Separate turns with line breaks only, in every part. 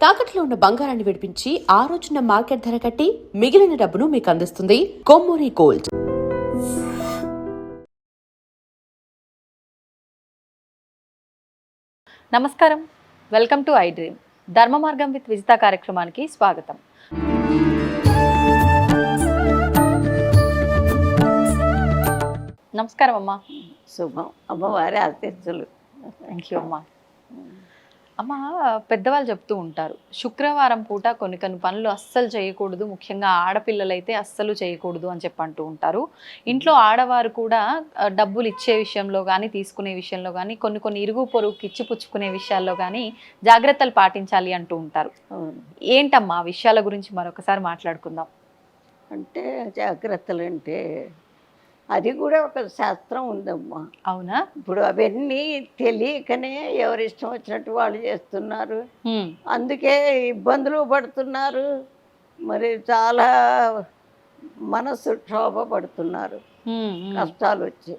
తాకట్లో ఉన్న బంగారాన్ని విడిపించి ఆ రోజున మార్కెట్ ధర కట్టి మిగిలిన డబ్బును మీకు అందిస్తుంది కొమ్మూరి గోల్డ్.
నమస్కారం, వెల్కమ్ టు ఐ డ్రీమ్. ధర్మ మార్గం విత్ విజిత కార్యక్రమానికి స్వాగతం. నమస్కారం అమ్మా.
శుభం. అమ్మవారి ఆశీస్సులు.
థ్యాంక్ యూ అమ్మా. అమ్మ, పెద్దవాళ్ళు చెప్తూ ఉంటారు, శుక్రవారం పూట కొన్ని పనులు అస్సలు చేయకూడదు, ముఖ్యంగా ఆడపిల్లలైతే అస్సలు చేయకూడదు అని చెప్పి అంటూ ఉంటారు. ఇంట్లో ఆడవారు కూడా డబ్బులు ఇచ్చే విషయంలో కానీ తీసుకునే విషయంలో కానీ కొన్ని ఇరుగు పొరుగుకి ఇచ్చి పుచ్చుకునే విషయాల్లో కానీ జాగ్రత్తలు పాటించాలి అంటూ ఉంటారు. ఏంటమ్మా ఆ విషయాల గురించి మరొకసారి మాట్లాడుకుందాం.
అంటే జాగ్రత్తలు అంటే అది కూడా ఒక శాస్త్రం ఉందమ్మా.
అవునా?
ఇప్పుడు అవన్నీ తెలియకనే ఎవరి ఇష్టం వచ్చినట్టు వాళ్ళు చేస్తున్నారు, అందుకే ఇబ్బందులు పడుతున్నారు, మరి చాలా మనసు క్షోభ పడుతున్నారు, కష్టాలు వచ్చి.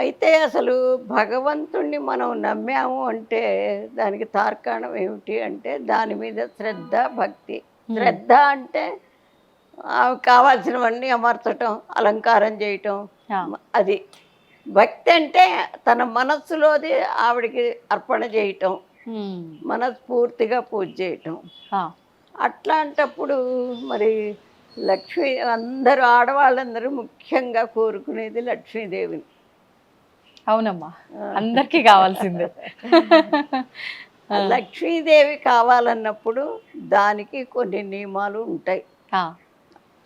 అయితే అసలు భగవంతుణ్ణి మనం నమ్మాము అంటే దానికి తార్కాణం ఏమిటి అంటే దాని మీద శ్రద్ధ, భక్తి. శ్రద్ధ అంటే కావాల్సినవన్నీ అమర్చటం, అలంకారం చేయటం, అది. భక్తి అంటే తన మనస్సులోది ఆవిడికి అర్పణ చేయటం, మనస్ఫూర్తిగా పూజ చేయటం. అట్లాంటప్పుడు మరి లక్ష్మీ అందరూ ఆడవాళ్ళందరూ ముఖ్యంగా కోరుకునేది లక్ష్మీదేవిని.
అవునమ్మా, అందరికీ కావాల్సిందే.
లక్ష్మీదేవి కావాలన్నప్పుడు దానికి కొన్ని నియమాలు ఉంటాయి.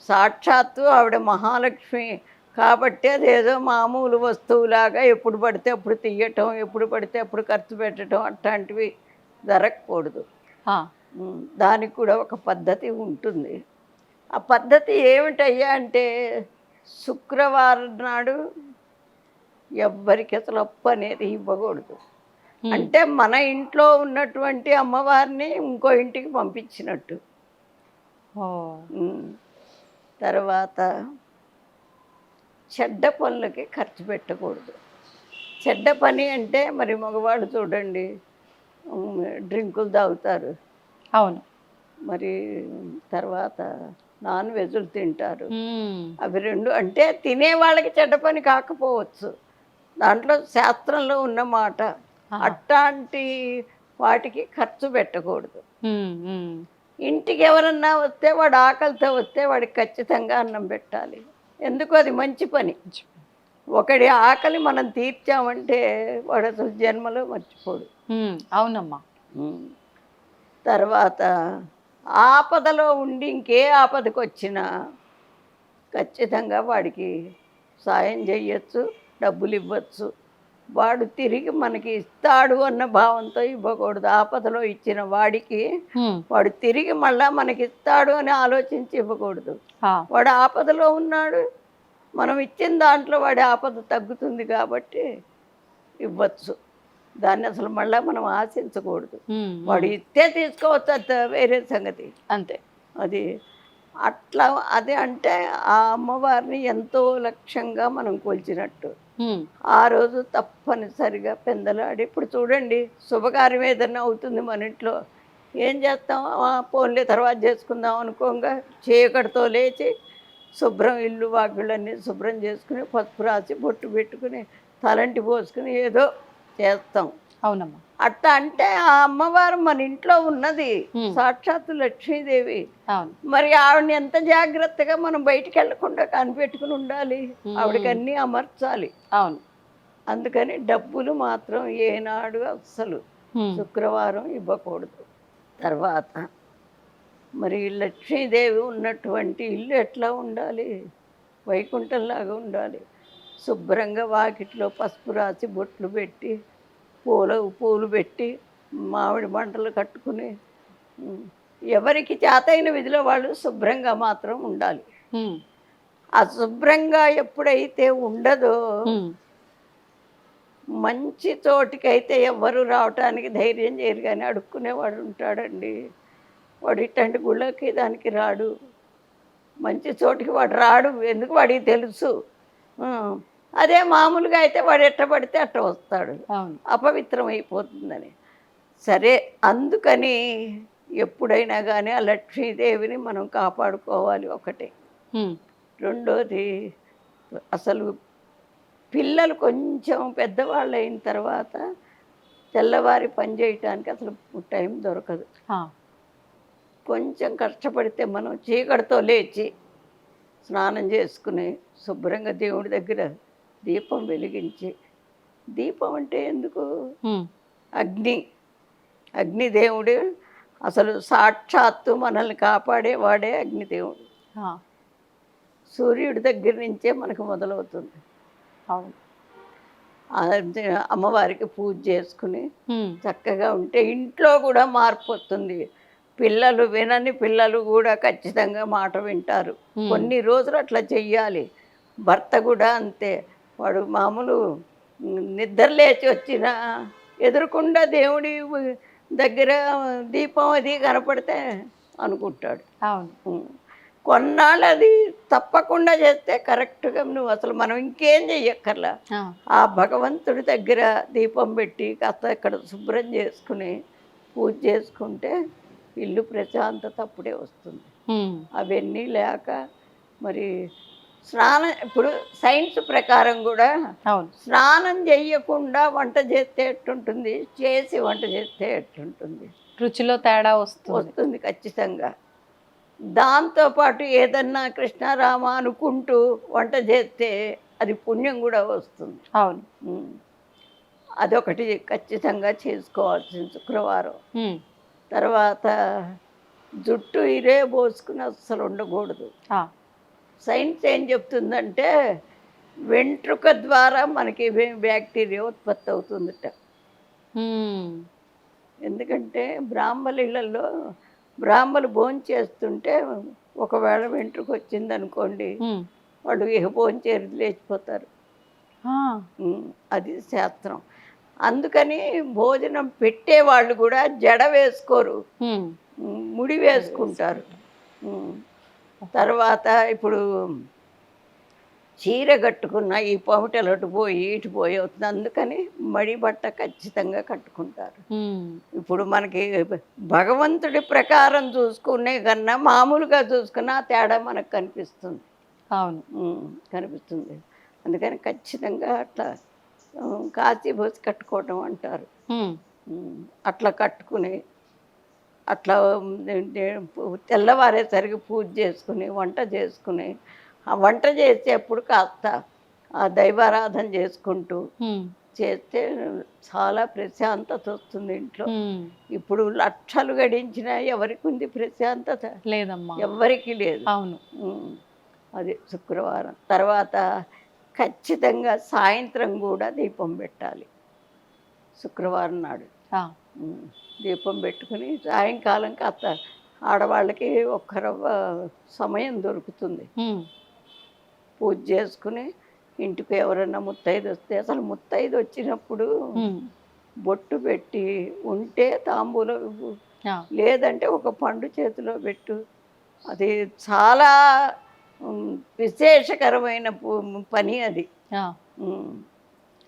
సాక్షాత్తు ఆవిడ మహాలక్ష్మి కాబట్టి అదేదో మామూలు వస్తువులాగా ఎప్పుడు పడితే అప్పుడు తీయటం, ఎప్పుడు పడితే అప్పుడు ఖర్చు పెట్టడం అట్లాంటివి జరగకూడదు. దానికి కూడా ఒక పద్ధతి ఉంటుంది. ఆ పద్ధతి ఏమిటయ్యా అంటే శుక్రవారం నాడు ఎవ్వరికి అసలు అప్పు అనేది ఇవ్వకూడదు. అంటే మన ఇంట్లో ఉన్నటువంటి అమ్మవారిని ఇంకో ఇంటికి పంపించినట్టు. తర్వాత చెడ్డ పనులకి ఖర్చు పెట్టకూడదు. చెడ్డ పని అంటే మరి మగవాళ్ళు చూడండి, డ్రింకులు తాగుతారు.
అవును.
మరి తర్వాత నాన్ వెజ్లు తింటారు. అవి రెండు అంటే తినే వాళ్ళకి చెడ్డ పని కాకపోవచ్చు, దాంట్లో శాస్త్రంలో ఉన్న మాట. అట్లాంటి వాటికి ఖర్చు పెట్టకూడదు. ఇంటికి ఎవరన్నా వస్తే వాడు ఆకలితో వస్తే వాడికి ఖచ్చితంగా అన్నం పెట్టాలి. ఎందుకు? అది మంచి పని. ఒకడి ఆకలి మనం తీర్చామంటే వాడు అసలు జన్మలో మర్చిపోడు.
అవునమ్మా.
తర్వాత ఆపదలో ఉండి ఇంకే ఆపదకు వచ్చినా ఖచ్చితంగా వాడికి సాయం చేయొచ్చు, డబ్బులు ఇవ్వచ్చు. వాడు తిరిగి మనకి ఇస్తాడు అన్న భావంతో ఇవ్వకూడదు. ఆపదలో ఇచ్చిన వాడికి వాడు తిరిగి మళ్ళా మనకి ఇస్తాడు అని ఆలోచించి ఇవ్వకూడదు. వాడు ఆపదలో ఉన్నాడు, మనం ఇచ్చిన దాంట్లో వాడి ఆపద తగ్గుతుంది కాబట్టి ఇవ్వచ్చు. దాన్ని అసలు మళ్ళీ మనం ఆశించకూడదు. వాడు ఇస్తే తీసుకోవచ్చు, అది వేరే సంగతి.
అంతే.
అది అట్లా. అది అంటే ఆ అమ్మవారిని ఎంతో లక్ష్యంగా మనం కొలిచినట్టు. ఆ రోజు తప్పనిసరిగా పెందలాడి, ఇప్పుడు చూడండి శుభకార్యం ఏదన్నా అవుతుంది మన ఇంట్లో, ఏం చేస్తాం? పోన్లే తర్వాత చేసుకుందాం అనుకోగా చీకటితో లేచి శుభ్రం ఇల్లు వాకిళ్ళన్నీ శుభ్రం చేసుకుని పసుపు రాసి బొట్టు పెట్టుకుని తలంటి పోసుకుని ఏదో చేస్తాం.
అవునమ్మా.
అట్లా అంటే ఆ అమ్మవారు మన ఇంట్లో ఉన్నది, సాక్షాత్తు లక్ష్మీదేవి. మరి ఆవిడని ఎంత జాగ్రత్తగా మనం బయటికి వెళ్లకుండా కనిపెట్టుకుని ఉండాలి, ఆవిడకి అన్నీ అమర్చాలి.
అవును.
అందుకని డబ్బులు మాత్రం ఏనాడు అస్సలు శుక్రవారం ఇవ్వకూడదు. తర్వాత మరి లక్ష్మీదేవి ఉన్నటువంటి ఇల్లు ఎట్లా ఉండాలి? వైకుంఠంలాగా ఉండాలి. శుభ్రంగా వాకిట్లో పసుపు రాసి బొట్లు పెట్టి పూలు పెట్టి మామిడి మంటలు కట్టుకుని ఎవరికి చేతైన విధిలో వాళ్ళు శుభ్రంగా మాత్రం ఉండాలి. అశుభ్రంగా ఎప్పుడైతే ఉండదో మంచి చోటికైతే ఎవ్వరు రావటానికి ధైర్యం చేయరు, కానీ అడుక్కునేవాడు ఉంటాడండి, వాడు ఇట్లాంటి గుళ్ళకి దానికి రాడు. మంచి చోటికి వాడు రాడు, ఎందుకు? వాడికి తెలుసు. అదే మామూలుగా అయితే వాడు ఎట్ట పడితే అట్ట వస్తాడు, అపవిత్రం అయిపోతుందని. సరే, అందుకని ఎప్పుడైనా కానీ ఆ లక్ష్మీదేవిని మనం కాపాడుకోవాలి ఒకటి.
ఉమ్,
రెండోది, అసలు పిల్లలు కొంచెం పెద్దవాళ్ళు అయిన తర్వాత తెల్లవారి పని చేయటానికి అసలు టైం దొరకదు.
ఆ,
కొంచెం కష్టపడితే మనం చీకటితో లేచి స్నానం చేసుకుని శుభ్రంగా దేవుడి దగ్గర దీపం వెలిగించి, దీపం అంటే ఎందుకు?
ఉమ్,
అగ్నిదేవుడు అసలు సాక్షాత్తు మనల్ని కాపాడేవాడే అగ్నిదేవుడు.
ఆ,
సూర్యుడి దగ్గర నుంచే మనకు మొదలవుతుంది.
అవును.
అది అమ్మవారికి పూజ చేసుకుని
ఉమ్,
చక్కగా ఉంటే ఇంట్లో కూడా మార్పు వస్తుంది. పిల్లలు వినని పిల్లలు కూడా ఖచ్చితంగా మాట వింటారు. కొన్ని రోజులు అట్లా చెయ్యాలి. భర్త కూడా అంతే. వాడు మామూలు నిద్ర లేచి వచ్చిన ఎదురుకుండా దేవుడి దగ్గర దీపం అది కనపడితే అనుకుంటాడు.
అవును.
కొన్నాళ్ళు అది తప్పకుండా చేస్తే కరెక్ట్గా నువ్వు అసలు మనం ఇంకేం చెయ్యక్కర్లా.
ఆ,
ఆ భగవంతుడి దగ్గర దీపం పెట్టి కాస్త ఇక్కడ శుభ్రం చేసుకుని పూజ చేసుకుంటే ఇల్లు ప్రశాంతత అప్పుడే వస్తుంది.
ఉమ్,
అవన్నీ లేక మరి స్నానం, ఇప్పుడు సైన్స్ ప్రకారం కూడా
అవును.
స్నానం చేయకుండా వంట చేస్తే ఎట్టుంటుంది, చేసి వంట చేస్తే ఎట్టుంటుంది?
రుచిలో తేడా వస్తుంది.
వస్తుంది ఖచ్చితంగా. దాంతోపాటు ఏదన్నా కృష్ణారామ అనుకుంటూ వంట చేస్తే అది పుణ్యం కూడా వస్తుంది.
అవును.
ఉమ్. అదొకటి ఖచ్చితంగా చేసుకోవాల్సింది శుక్రవారం.
ఉమ్,
తర్వాత జుట్టు ఇరే పోసుకుని అస్సలు ఉండకూడదు.
ఆ,
సైన్స్ ఏం చెప్తుందంటే వెంట్రుక ద్వారా మనకి బ్యాక్టీరియా ఉత్పత్తి అవుతుందట.
ఉమ్,
ఎందుకంటే బ్రాహ్మణులలో బ్రాహ్మలు భోజనం చేస్తుంటే ఒకవేళ వెంట్రుక వచ్చిందనుకోండి,
ఉమ్,
వాళ్ళు ఇక భోజనం చేరి లేచిపోతారు.
ఆ,
అది శాస్త్రం. అందుకని భోజనం పెట్టేవాళ్ళు కూడా జడ వేసుకోరు,
ఉమ్,
ముడి వేసుకుంటారు. తర్వాత ఇప్పుడు చీర కట్టుకున్న ఈ పమిటలు అటు పోయి ఇటు పోయి అవుతుంది. అందుకని మడి బట్ట ఖచ్చితంగా కట్టుకుంటారు.
ఉమ్,
ఇప్పుడు మనకి భగవంతుడి ప్రకారం చూసుకునే కన్నా మామూలుగా చూసుకున్న తేడా మనకు కనిపిస్తుంది.
అవును.
కనిపిస్తుంది. అందుకని ఖచ్చితంగా అట్లా కాచి పోసి కట్టుకోవటం అంటారు.
ఉమ్,
అట్లా కట్టుకుని అట్లా తెల్లవారేసరికి పూజ చేసుకుని వంట చేసుకుని, ఆ వంట చేసేప్పుడు కాస్త ఆ దైవారాధన చేసుకుంటూ
ఉమ్,
చేస్తే చాలా ప్రశాంతత వస్తుంది ఇంట్లో.
ఉమ్,
ఇప్పుడు లక్షలు గడించినా ఎవరికి ఉంది ప్రశాంతత?
లేదమ్మా.
ఎవరికి లేదు.
అవును.
అది శుక్రవారం తర్వాత ఖచ్చితంగా సాయంత్రం కూడా దీపం పెట్టాలి శుక్రవారం నాడు.
ఆ,
దీపం పెట్టుకుని సాయంకాలం కాస్త ఆడవాళ్ళకి ఒక్క రవ్వ సమయం దొరుకుతుంది.
ఉమ్,
పూజ చేసుకుని ఇంటికి ఎవరైనా ముత్తైదు వస్తే, అసలు ముత్తైదు వచ్చినప్పుడు
ఉమ్,
బొట్టు పెట్టి ఉంటే తాంబూలం ఇవ్వు,
ఆ,
లేదంటే ఒక పండు చేతిలో పెట్టు. అది చాలా విశేషకరమైన పని అది.
ఆ.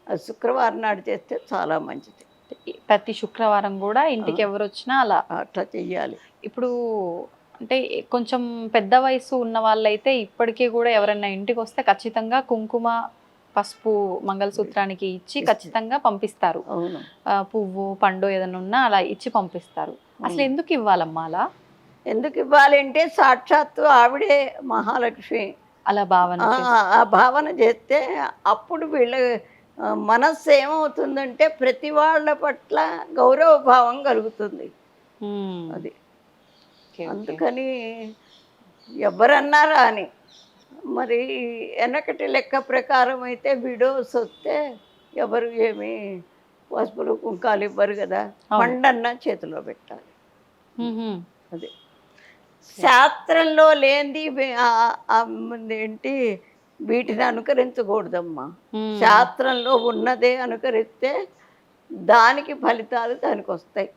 అది శుక్రవారం నాడు చేస్తే చాలా మంచిది.
ప్రతి శుక్రవారం కూడా ఇంటికి ఎవరు వచ్చినా అలా
అట్లా చెయ్యాలి.
ఇప్పుడు అంటే కొంచెం పెద్ద వయసు ఉన్న వాళ్ళైతే ఇప్పటికీ కూడా ఎవరైనా ఇంటికి వస్తే ఖచ్చితంగా కుంకుమ పసుపు మంగళసూత్రానికి ఇచ్చి ఖచ్చితంగా పంపిస్తారు.
అవును.
పువ్వు పండు ఏదైనా ఉన్నా అలా ఇచ్చి పంపిస్తారు. అసలు ఎందుకు ఇవ్వాలమ్మా అలా?
ఎందుకు ఇవ్వాలంటే సాక్షాత్తు ఆవిడే మహాలక్ష్మి.
అలా భావన
ఆ భావన చేస్తే అప్పుడు వీళ్ళ మనస్సు ఏమవుతుందంటే ప్రతి వాళ్ళ పట్ల గౌరవ భావం కలుగుతుంది. అది అందుకని ఎవరన్నారా అని. మరి వెనకటి లెక్క ప్రకారం అయితే విడోస్ వస్తే ఎవరు ఏమి పసుపులు కుంకాలు ఇవ్వరు కదా, పండన్న చేతిలో పెట్టాలి. అది శాస్త్రంలో లేనిది ఏంటి, వీటిని అనుకరించకూడదమ్మా. శాస్త్రంలో ఉన్నదే అనుకరిస్తే దానికి ఫలితాలు దానికి వస్తాయి.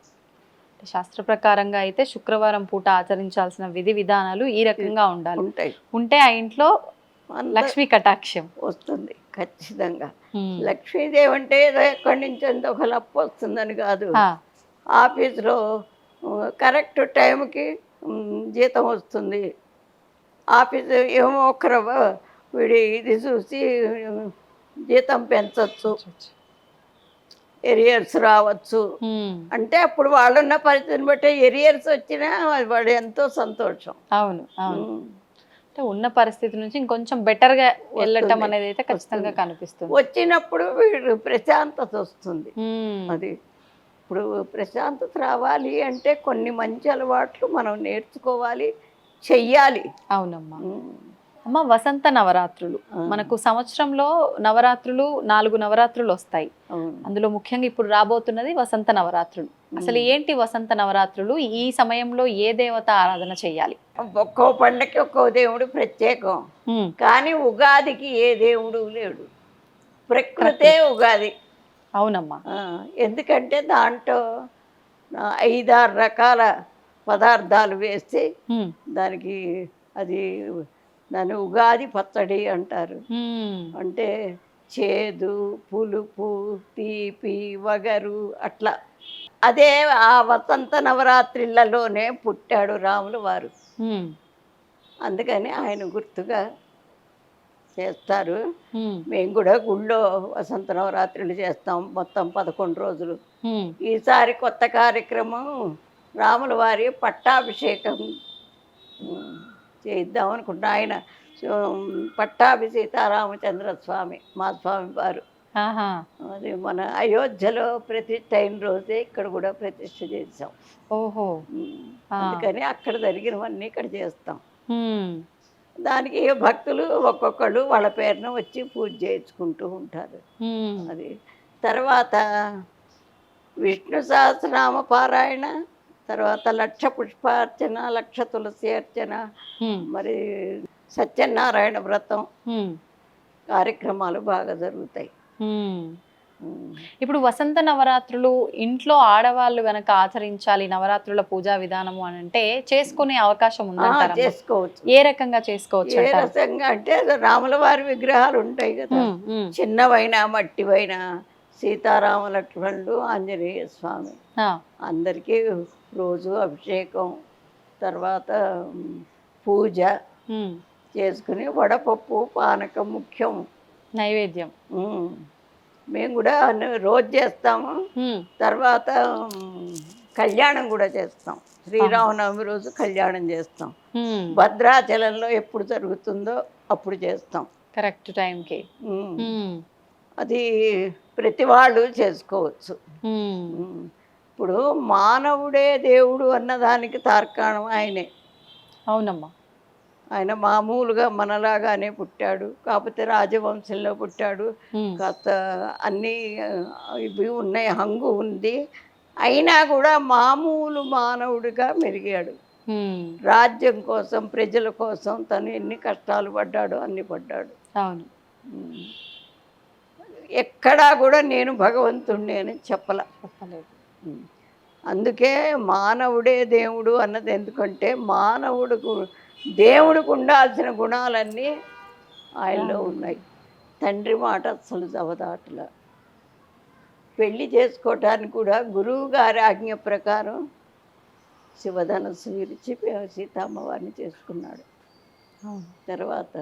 శాస్త్ర ప్రకారంగా అయితే శుక్రవారం పూట ఆచరించాల్సిన విధి విధానాలు ఈ రకంగా ఉండాలి. ఉంటే ఆ ఇంట్లో లక్ష్మీ కటాక్షం
వస్తుంది ఖచ్చితంగా. లక్ష్మీదేవి అంటే ఏదో ఎక్కడి నుంచి ఒక లప్పు వస్తుందని కాదు, ఆఫీసులో కరెక్ట్ టైంకి జీతం వస్తుంది. ఆఫీసు ఏమో ఒకరు వీడి ఇది చూసి జీతం పెంచవచ్చు, ఎరియర్స్ రావచ్చు. అంటే అప్పుడు వాళ్ళున్న పరిస్థితిని బట్టి ఎరియర్స్ వచ్చినా వాడు ఎంతో సంతోషం.
అవును అవును. అంటే ఉన్న పరిస్థితి నుంచి ఇంకొంచెం బెటర్ గా వెళ్ళటం అనేది అయితే ఖచ్చితంగా కనిపిస్తుంది.
వచ్చినప్పుడు వీడు ప్రశాంతత వస్తుంది. అది ఇప్పుడు ప్రశాంతత రావాలి అంటే కొన్ని మంచి అలవాట్లు మనం నేర్చుకోవాలి, చెయ్యాలి.
అవునమ్మా. అమ్మ, వసంత నవరాత్రులు మనకు సంవత్సరంలో నవరాత్రులు 4 నవరాత్రులు వస్తాయి. అందులో ముఖ్యంగా ఇప్పుడు రాబోతున్నది వసంత నవరాత్రులు. అసలు ఏంటి వసంత నవరాత్రులు? ఈ సమయంలో ఏ దేవత ఆరాధన చేయాలి?
ఒక్కో పండగకి ఒక్కో దేవుడు ప్రత్యేకం, కానీ ఉగాదికి ఏ దేవుడు లేడు, ప్రకృతే ఉగాది.
అవునమ్మా.
ఎందుకంటే దాంట్లో 5-6 రకాల పదార్థాలు వేసి దానికి అది దాన్ని ఉగాది పచ్చడి అంటారు. అంటే చేదు, పులుపు, తీపి, వగరు అట్లా. అదే ఆ వసంత నవరాత్రిలలోనే పుట్టాడు రాముల వారు. అందుకని ఆయన గుర్తుగా చేస్తారు. మేము కూడా గుళ్ళో వసంత నవరాత్రులు చేస్తాం, మొత్తం 11 రోజులు. ఈసారి కొత్త కార్యక్రమం రాముల వారి పట్టాభిషేకం చేద్దాం అనుకుంటున్నా. ఆయన పట్టాభి సీతారామచంద్ర స్వామి మా స్వామి వారు. అది మన అయోధ్యలో ప్రతిష్ఠ అయిన రోజే ఇక్కడ కూడా ప్రతిష్ఠ చేసాం.
ఓహో.
అందుకని అక్కడ జరిగినవన్నీ ఇక్కడ చేస్తాం. దానికి భక్తులు ఒక్కొక్కళ్ళు వాళ్ళ పేరున వచ్చి పూజ చేయించుకుంటూ ఉంటారు. అది తర్వాత విష్ణు సహస్రనామ పారాయణ, తర్వాత 1,00,000 పుష్పార్చన, 1,00,000 తులసి అర్చన, మరి సత్యనారాయణ వ్రతం కార్యక్రమాలు బాగా జరుగుతాయి.
ఇప్పుడు వసంత నవరాత్రులు ఇంట్లో ఆడవాళ్ళు గనక ఆచరించాలి నవరాత్రుల పూజా విధానము అని అంటే చేసుకునే అవకాశం ఉందంటారా?
చేసుకోవచ్చు.
ఏ రకంగా చేసుకోవచ్చు?
ఏ రకంగా అంటే రాముల వారి విగ్రహాలు ఉంటాయి కదా, చిన్నవైనా మట్టివైనా, సీతారామ లక్ష్మణుడు, ఆంజనేయ స్వామి, అందరికీ రోజు అభిషేకం, తర్వాత పూజ చేసుకుని వడపప్పు పానకం ముఖ్యం
నైవేద్యం.
మేము కూడా రోజు చేస్తాము. తర్వాత కళ్యాణం కూడా చేస్తాం. శ్రీరామనవమి రోజు కళ్యాణం చేస్తాం. భద్రాచలంలో ఎప్పుడు జరుగుతుందో అప్పుడు చేస్తాం,
కరెక్ట్ టైంకి.
అది ప్రతి వాళ్ళు చేసుకోవచ్చు. ఇప్పుడు మానవుడే దేవుడు అన్నదానికి తార్కాణం ఆయనే.
అవునమ్మా.
ఆయన మామూలుగా మనలాగానే పుట్టాడు, కాకపోతే రాజవంశంలో పుట్టాడు. కాస్త అన్నీ ఇవి ఉన్నాయి, హంగు ఉంది, అయినా కూడా మామూలు మానవుడిగా మెరిగాడు. రాజ్యం కోసం, ప్రజల కోసం తను ఎన్ని కష్టాలు పడ్డాడు, అన్ని పడ్డాడు.
అవును.
ఎక్కడా కూడా నేను భగవంతుడిని అని చెప్పలేదు. అందుకే మానవుడే దేవుడు అన్నది. ఎందుకంటే మానవుడికి దేవుడికి ఉండాల్సిన గుణాలన్నీ ఆయనలో ఉన్నాయి. తండ్రి మాట అస్సలు జవదాటల. పెళ్లి చేసుకోవటానికి కూడా గురువు గారి ఆజ్ఞ ప్రకారం శివధనస్సు విరిచి సీతమ్మవారిని చేసుకున్నాడు. తర్వాత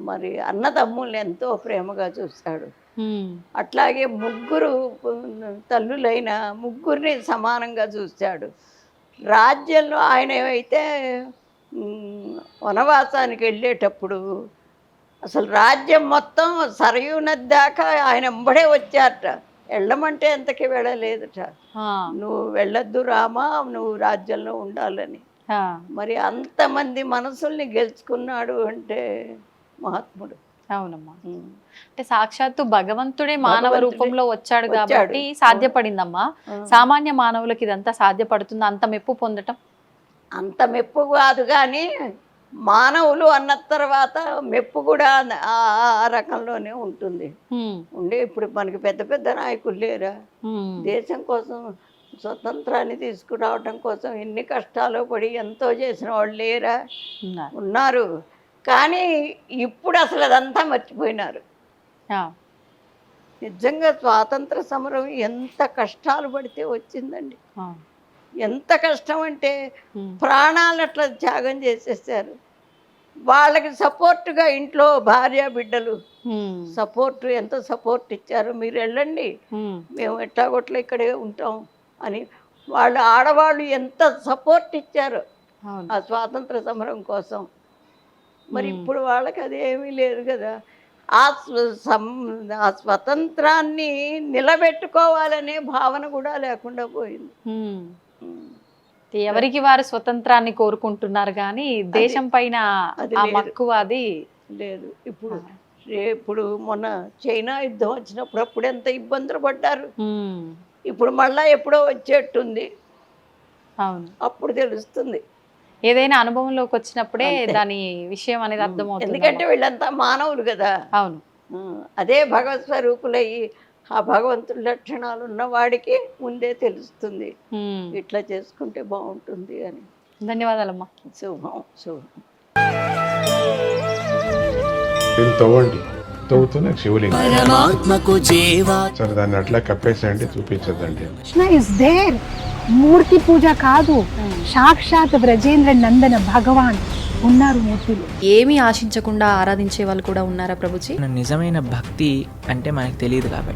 మరి అన్నదమ్ముల్ని ఎంతో ప్రేమగా చూశాడు. అట్లాగే ముగ్గురు తల్లులైన ముగ్గురిని సమానంగా చూశాడు. రాజ్యంలో ఆయన ఏమైతే వనవాసానికి వెళ్ళేటప్పుడు అసలు రాజ్యం మొత్తం సరయూ నది దాకా ఆయన ఎంబడే వచ్చారట. వెళ్ళమంటే ఎంతకి వెళ్ళలేదట. నువ్వు వెళ్ళొద్దు రామా, నువ్వు రాజ్యంలో ఉండాలని. మరి అంతమంది మనసుల్ని గెలుచుకున్నాడు అంటే మహాత్ముడు.
అవునమ్మా. అంటే సాక్షాత్తు భగవంతుడే మానవ రూపంలో వచ్చాడు కాబట్టి సాధ్యపడిందమ్మా. సామాన్య మానవులకి ఇదంతా సాధ్యపడుతుంది అంత మెప్పు పొందటం?
అంత మెప్పు కాదు, కానీ మానవులు అన్న తర్వాత మెప్పు కూడా ఆ రకంలోనే ఉంటుంది. ఉండే ఇప్పుడు మనకి పెద్ద పెద్ద నాయకులు లేరా? దేశం కోసం, స్వతంత్రాన్ని తీసుకురావటం కోసం ఎన్ని కష్టాలు పడి ఎంతో చేసిన వాళ్ళు లేరా? ఉన్నారు. కానీ ఇప్పుడు అసలు అదంతా మర్చిపోయినారు. నిజంగా స్వాతంత్ర సమరం ఎంత కష్టాలు పడితే వచ్చిందండి.
అవును.
ఎంత కష్టం అంటే
ఉమ్.
ప్రాణాలు అట్లా త్యాగం చేసేసారు. వాళ్ళకి సపోర్టుగా ఇంట్లో భార్య బిడ్డలు
ఉమ్.
సపోర్ట్ ఎంత సపోర్ట్ ఇచ్చారు. మీరు వెళ్ళండి,
ఉమ్.
మేము ఎట్లాగొట్లా ఇక్కడే ఉంటాం అని వాళ్ళు ఆడవాళ్ళు ఎంత సపోర్ట్ ఇచ్చారు
అవును.
ఆ స్వాతంత్ర సమరం కోసం. మరి ఇప్పుడు వాళ్ళకి అదేమీ లేదు కదా. ఆ ఆ స్వతంత్రాన్ని నిలబెట్టుకోవాలనే భావన కూడా లేకుండా పోయింది.
ఉమ్. ఎవరికి వారు స్వతంత్రాన్ని కోరుకుంటున్నారు కానీ దేశం పైన
అది
ఆ
లేదు.
మక్కువ అది
లేదు. ఇప్పుడు మొన్న చైనా యుద్ధం వచ్చినప్పుడు అప్పుడు ఎంత ఇబ్బందులు పడ్డారు.
ఉమ్.
ఇప్పుడు మళ్ళా ఎప్పుడో వచ్చేట్టుంది,
అవును.
అప్పుడు తెలుస్తుంది.
ఏదైనా అనుభవంలోకి వచ్చినప్పుడే
అంతే.
దాని విషయం అనేది అర్థమవుతుంది.
ఎందుకంటే వీళ్ళంతా మానవులు కదా.
అవును.
అదే భగవత్ స్వరూపులయ్యి ఆ భగవంతుడి లక్షణాలు ఉన్నవాడికి ముందే తెలుస్తుంది
ఉమ్.
ఇట్లా చేసుకుంటే బాగుంటుంది అని.
ధన్యవాదాలమ్మా.
శుభం శుభం.
దీన్ని తవ్వండి, తవ్వుతూనే శివలింగం.
పరమాత్మకు జీవా
సరే దాన్ని అట్లా కప్పేసేయండి, చూపించదండి.
Krishna is there. మూర్తి పూజ కాదు, సాక్షాత్ బ్రజేంద్ర నందన భగవాన్ ఉన్నారు మూర్తిలో.
ఏమీ ఆశించకుండా ఆరాధించే వాళ్ళు కూడా ఉన్నారా ప్రభుజీ?
నిజమైన భక్తి అంటే మనకు తెలియదు కాబట్టి